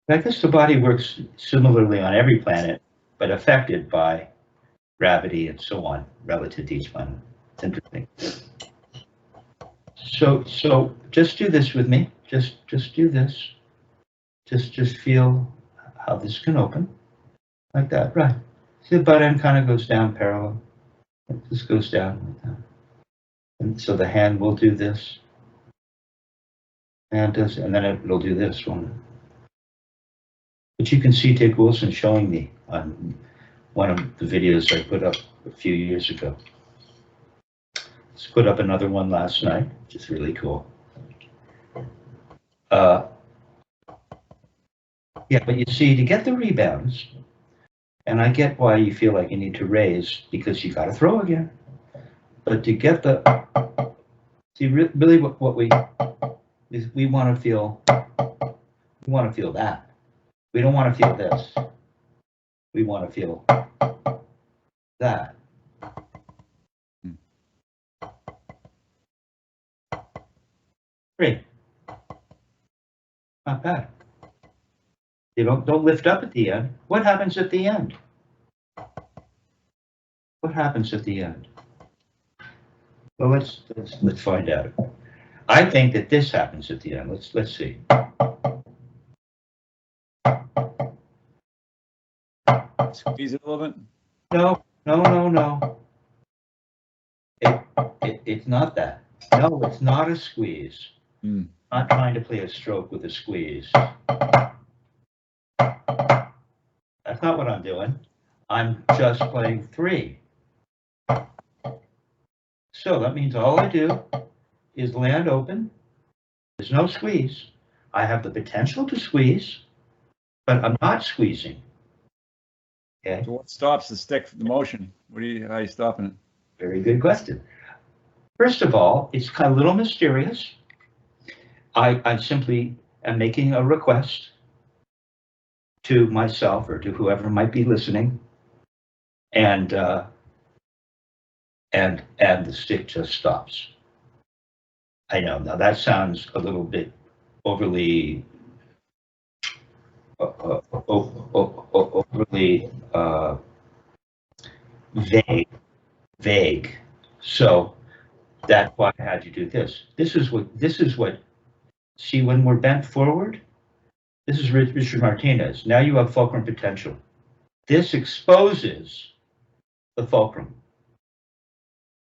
I guess the body works similarly on every planet, but affected by gravity, and so on, relative to each planet. It's interesting. So just do this with me. Just do this. Just feel how this can open, like that, right? See the butt end kind of goes down parallel. This goes down like that. And so the hand will do this. And then it'll do this one. But you can see Dick Wilson showing me on one of the videos I put up a few years ago. Let's put up another one last night, which is really cool. Yeah, but you see, to get the rebounds, and I get why you feel like you need to raise, because you got to throw again. But to get the, see, really what we want to feel, we want to feel that. We don't want to feel this. We want to feel that. Great. Not bad. You don't lift up at the end. What happens at the end? What happens at the end? Well, let's find out. I think that this happens at the end. Let's see. Squeeze it a little bit. No. It's not that. No, it's not a squeeze. I'm not trying to play a stroke with a squeeze. That's not what I'm doing. I'm just playing 3. So that means all I do is land open. There's no squeeze. I have the potential to squeeze, but I'm not squeezing. Okay. So what stops the stick, the motion? How are you stopping it? Very good question. First of all, it's kind of a little mysterious. I simply am making a request to myself or to whoever might be listening, and the stick just stops. I know, now that sounds a little bit overly vague. So that's why I had you do this. This is what. See, when we're bent forward, this is Richard Martinez. Now you have fulcrum potential. This exposes the fulcrum.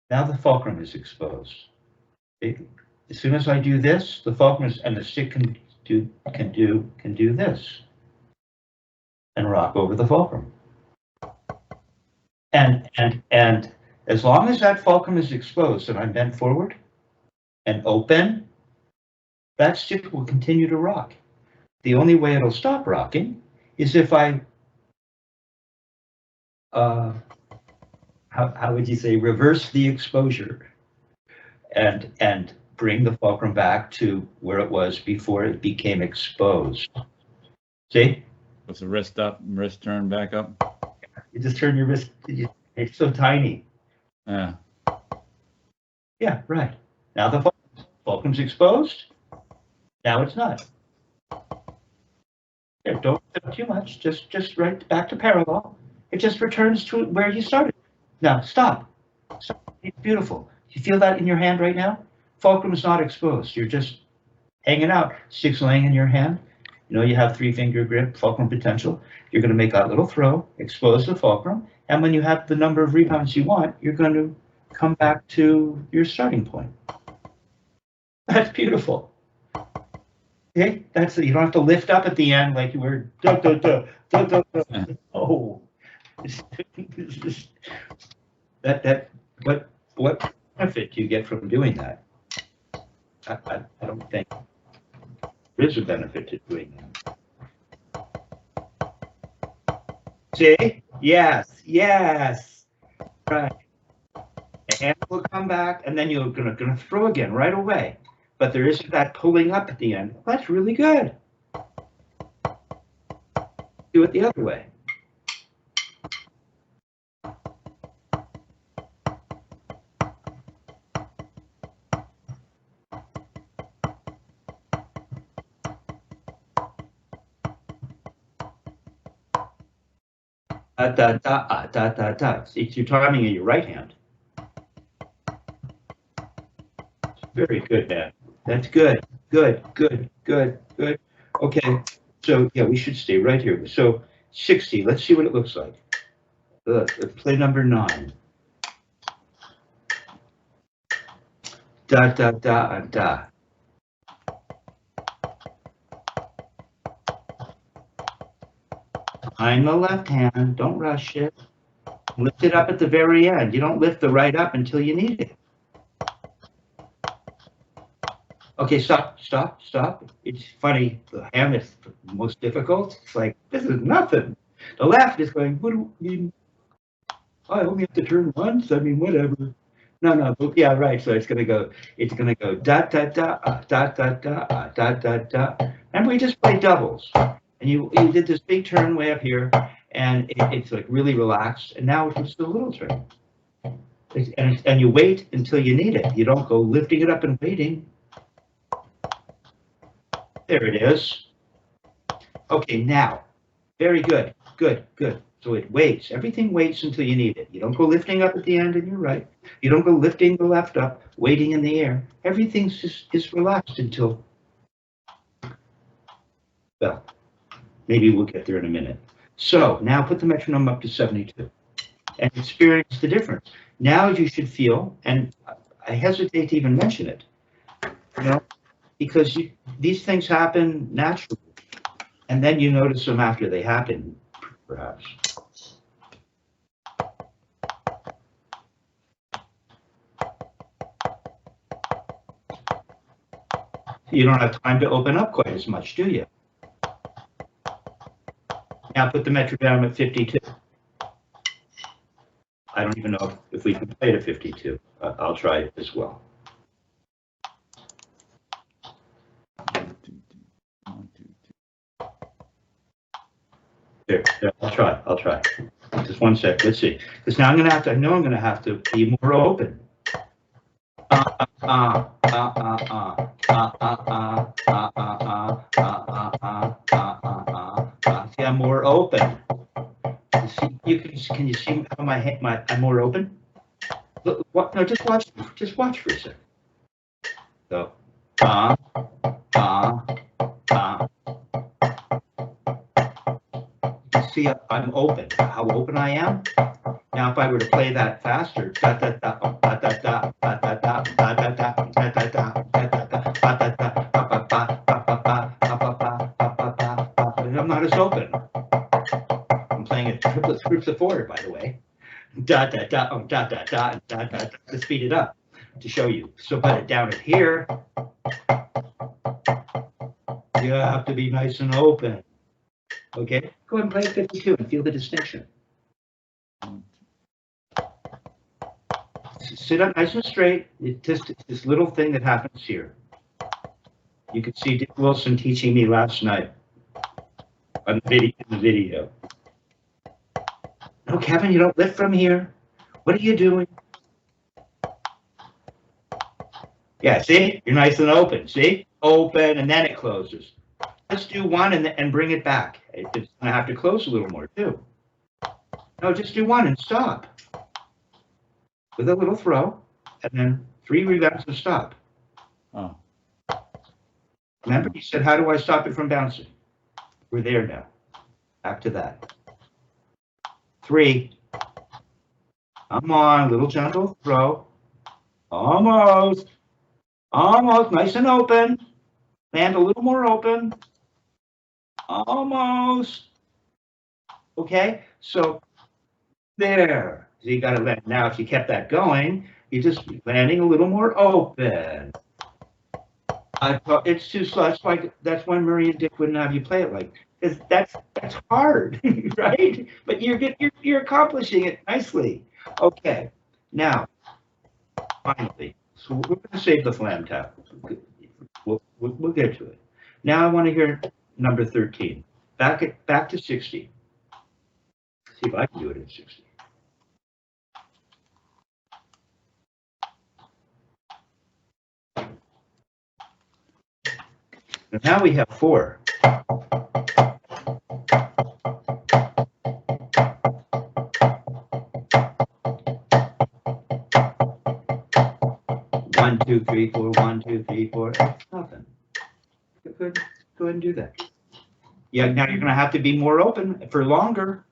Now the fulcrum is exposed. As soon as I do this, the fulcrum is, and the stick can do this and rock over the fulcrum. And as long as that fulcrum is exposed and I'm bent forward and open, that stick will continue to rock. The only way it'll stop rocking is if I, how would you say, reverse the exposure and bring the fulcrum back to where it was before it became exposed. See? With the wrist up, wrist turn back up. You just turn your wrist, it's so tiny. Yeah. Yeah, right. Now the fulcrum's exposed. Now it's not. There, don't do too much. Just right back to parallel. It just returns to where you started. Now stop. It's beautiful. You feel that in your hand right now? Fulcrum is not exposed. You're just hanging out. Stick's laying in your hand. You know, you have 3-finger grip, fulcrum potential. You're going to make that little throw, expose the fulcrum, and when you have the number of rebounds you want, you're going to come back to your starting point. That's beautiful. Okay, that's it. You don't have to lift up at the end like you were. Oh, what benefit do you get from doing that? I don't think there is a benefit to doing that. See? Yes. Right. And will come back, and then you're gonna throw again right away. But there isn't that pulling up at the end. Well, that's really good. Do it the other way. Da, da, da, da, da, da. It's your timing in your right hand. Very good, man. That's good. Good, good, good, good. Okay, so yeah, we should stay right here. So 60, let's see what it looks like. Let's play number 9. Da, da, da, da. Behind the left hand, don't rush it. Lift it up at the very end. You don't lift the right up until you need it. Okay, stop, stop, stop. It's funny, the hand is the most difficult. It's like, this is nothing. The left is going, what do you mean? I only have to turn once? I mean, whatever. No, no, but yeah, right. So it's gonna go da da da da da da da da da. And we just played doubles. And you did this big turn way up here, and it's like really relaxed. And now it's just a little turn. And you wait until you need it. You don't go lifting it up and waiting. There it is. Okay, now, very good, good, good. So it waits. Everything waits until you need it. You don't go lifting up at the end and you're right. You don't go lifting the left up, waiting in the air. Everything's just is relaxed until, well, maybe we'll get there in a minute. So now put the metronome up to 72 and experience the difference. Now you should feel, and I hesitate to even mention it, you know, because these things happen naturally, and then you notice them after they happen, perhaps. You don't have time to open up quite as much, do you? Now put the metronome at 52. I don't even know if we can play it at 52. I'll try it as well. There, I'll try. Just one sec, let's see. Because now I know I'm gonna have to be more open. See, I'm more open. Can you see how I'm more open? Look, what? No, just watch for a second. So, see, I'm open. How open I am. Now, if I were to play that faster, I'm not as open. I'm playing it triplets, groups of 4, by the way. Da da da da da da da da to speed it up to show you. So put it down at here. You have to be nice and open. Okay, go ahead and play 52 and feel the distinction. Sit up nice and straight. It's just this little thing that happens here. You could see Dick Wilson teaching me last night on the video. No, Kevin, you don't lift from here. What are you doing? Yeah, see? You're nice and open. See? Open, and then it closes. Let's do one and bring it back. It's going to have to close a little more, too. No, just do one and stop. With a little throw, and then 3 rebounds and stop. Oh. Remember, he said, how do I stop it from bouncing? We're there now. Back to that. 3. Come on, little gentle throw. Almost. Almost, nice and open. Land a little more open. Almost. Okay, so there. So you got to land. Now, if you kept that going, you just landing a little more open. I thought it's too slow. That's why Murray and Dick wouldn't have you play it like, because that's hard, right? But you're accomplishing it nicely. Okay, now finally, so we're going to save the flam tap. We'll get to it. Now I want to hear number 13. Back to 60. See if I can do it at 60. And now we have 4. 2, 3, 4, 1, 2, 3, 4. Nothing. Go ahead and do that. Yeah, now you're going to have to be more open for longer.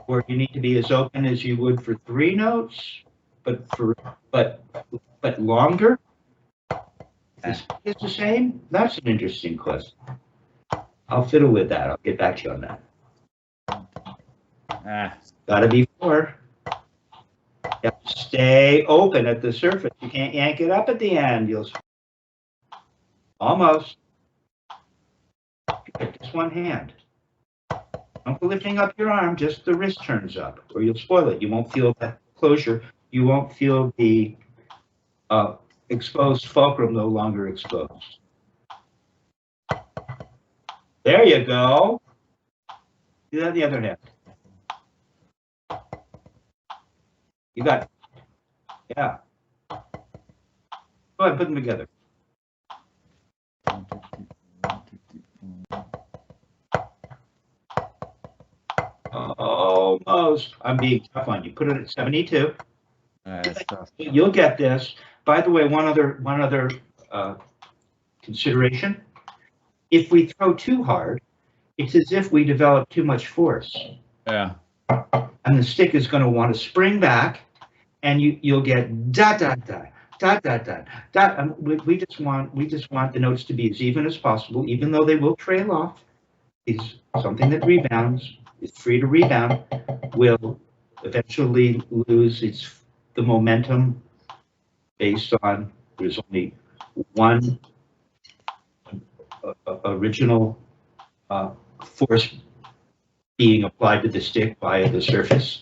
Or you need to be as open as you would for 3 notes, but longer. Is it the same? That's an interesting question. I'll fiddle with that. I'll get back to you on that. Gotta be 4. You have to stay open at the surface. You can't yank it up at the end. You'll almost. Just one hand. Don't go lifting up your arm, just the wrist turns up, or you'll spoil it. You won't feel that closure. You won't feel the exposed fulcrum no longer exposed. There you go. Do that the other hand. You got it. Yeah. Go ahead, put them together. Almost. I'm being tough on you. Put it at 72. That's tough. You'll get this. By the way, one other consideration. If we throw too hard, it's as if we develop too much force. Yeah. And the stick is going to want to spring back, and you'll get da da da da da da da. We just want the notes to be as even as possible, even though they will trail off. Is something that rebounds. Is free to rebound, will eventually lose the momentum based on there's only one original force being applied to the stick via the surface.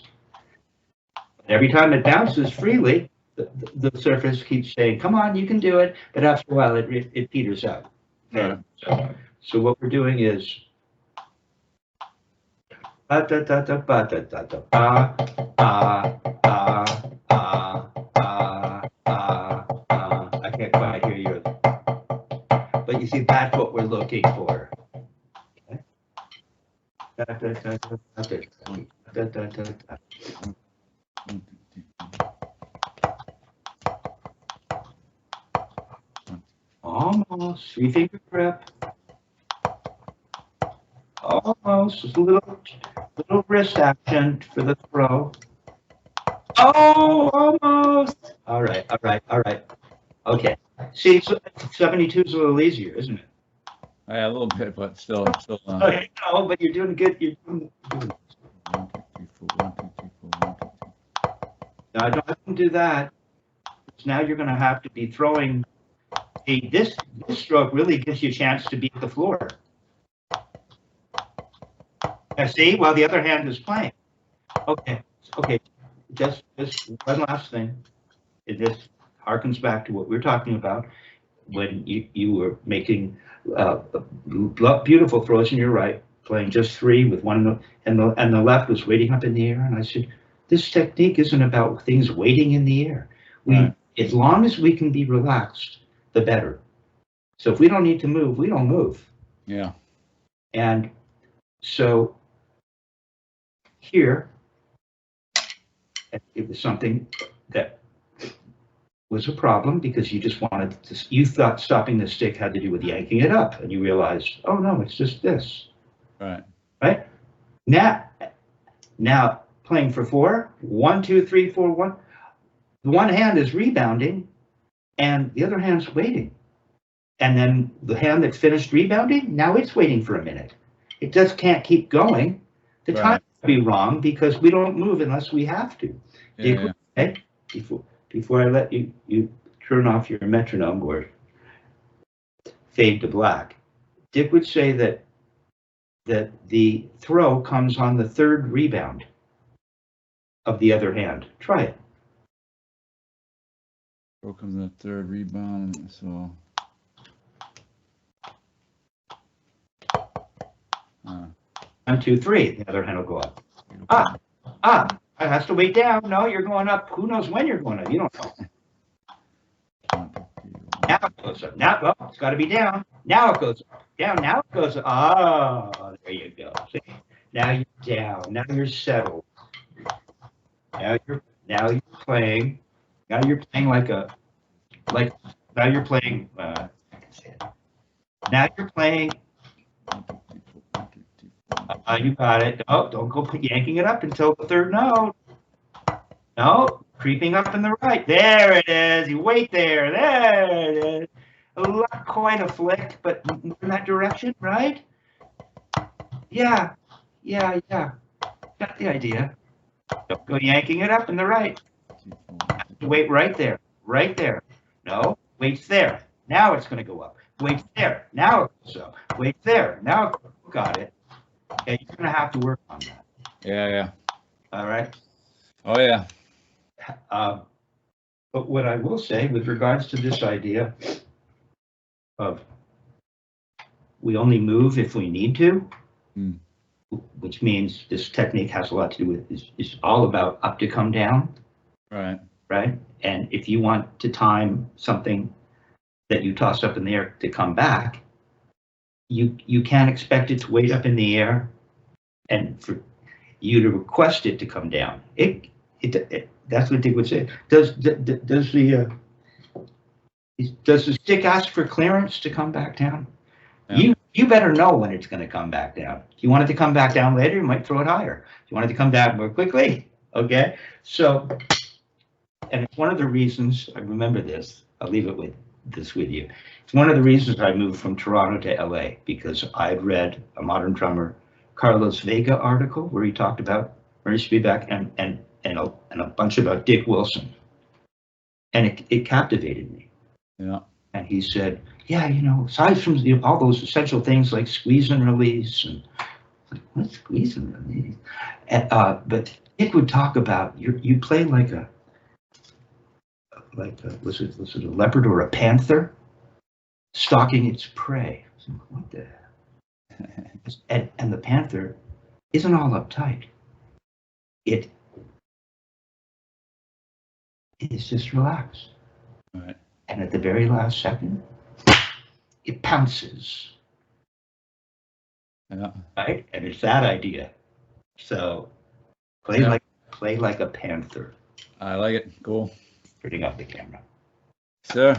And every time it bounces freely, the surface keeps saying, "Come on, you can do it," but after a while it peters out. Okay? So what we're doing is I can't quite hear you, but you see that's what we're looking for. Almost 3-finger grip. Almost just a little wrist action for the throw. Oh, almost. All right. Okay. See, 72 is a little easier, isn't it? Yeah, a little bit, but still. Okay, no, but you're doing good. You're doing good. 1, 2, 3, 4, 1, 2, 3, 4, 1, 2, 3. Now, don't do that. Now you're going to have to be throwing. See, this stroke really gives you a chance to be at the floor. Now, see, while the other hand is playing. Okay. Just one last thing. This harkens back to what we were talking about when you were making beautiful throws in your right, playing just 3 with one, and the left was waiting up in the air. And I said, this technique isn't about things waiting in the air. As long as we can be relaxed, the better. So if we don't need to move, we don't move. Yeah. And so here, it was something that was a problem because you just wanted to, you thought stopping the stick had to do with yanking it up, and you realized, oh no, it's just this. Right? Now playing for 4, 1, 2, 3, 4, 1. The one hand is rebounding and the other hand's waiting. And then the hand that finished rebounding, now it's waiting for a minute. It just can't keep going. The time would be wrong because we don't move unless we have to. Yeah. Okay? Before I let you turn off your metronome or fade to black, Dick would say that the throw comes on the 3rd rebound of the other hand. Try it. Throw comes on the 3rd rebound, so. 1, 2, 3. The other hand will go up. It has to wait down. No, you're going up. Who knows when you're going up? You don't know. Now it goes up. Now, well, it's got to be down. Now it goes up. Down. Now it goes up. Oh, there you go. See? Now you're down. Now you're settled. Now you're playing. Now you're playing now you're playing. I can say it. Now you're playing. You got it. No, don't go yanking it up until the third note. No, creeping up in the right. There it is. You wait there. There it is. Not quite a flick, but in that direction, right? Yeah. Got the idea. Don't go yanking it up in the right. Wait right there. Right there. No, wait there. Now it's going to go up. Wait there. Now it goes up. Wait there. Now got it. Okay, you're going to have to work on that. Yeah. All right. Oh, yeah. But what I will say with regards to this idea of we only move if we need to, which means this technique has a lot to do with is all about up to come down. Right. And if you want to time something that you toss up in the air to come back, you can't expect it to wait up in the air and for you to request it to come down. That's what Dick would say. Does the stick ask for clearance to come back down? Yeah. You better know when it's going to come back down. If you want it to come back down later, you might throw it higher. If you want it to come down more quickly, okay? So, and it's one of the reasons, I remember this, I'll leave it with you. It's one of the reasons I moved from Toronto to LA, because I'd read a modern drummer, Carlos Vega article where he talked about Ernie Spivak and a bunch about Dick Wilson. And it captivated me. Yeah. And he said, yeah, aside from all those essential things like squeeze and release, and what's squeeze and release? And, but Dick would talk about you play like a was it a leopard or a panther stalking its prey? What the hell? And the panther isn't all uptight. It is just relaxed. Right. And at the very last second, it pounces. Yeah. Right? And it's that idea. So play like a panther. I like it. Cool. Turning off the camera. Sure.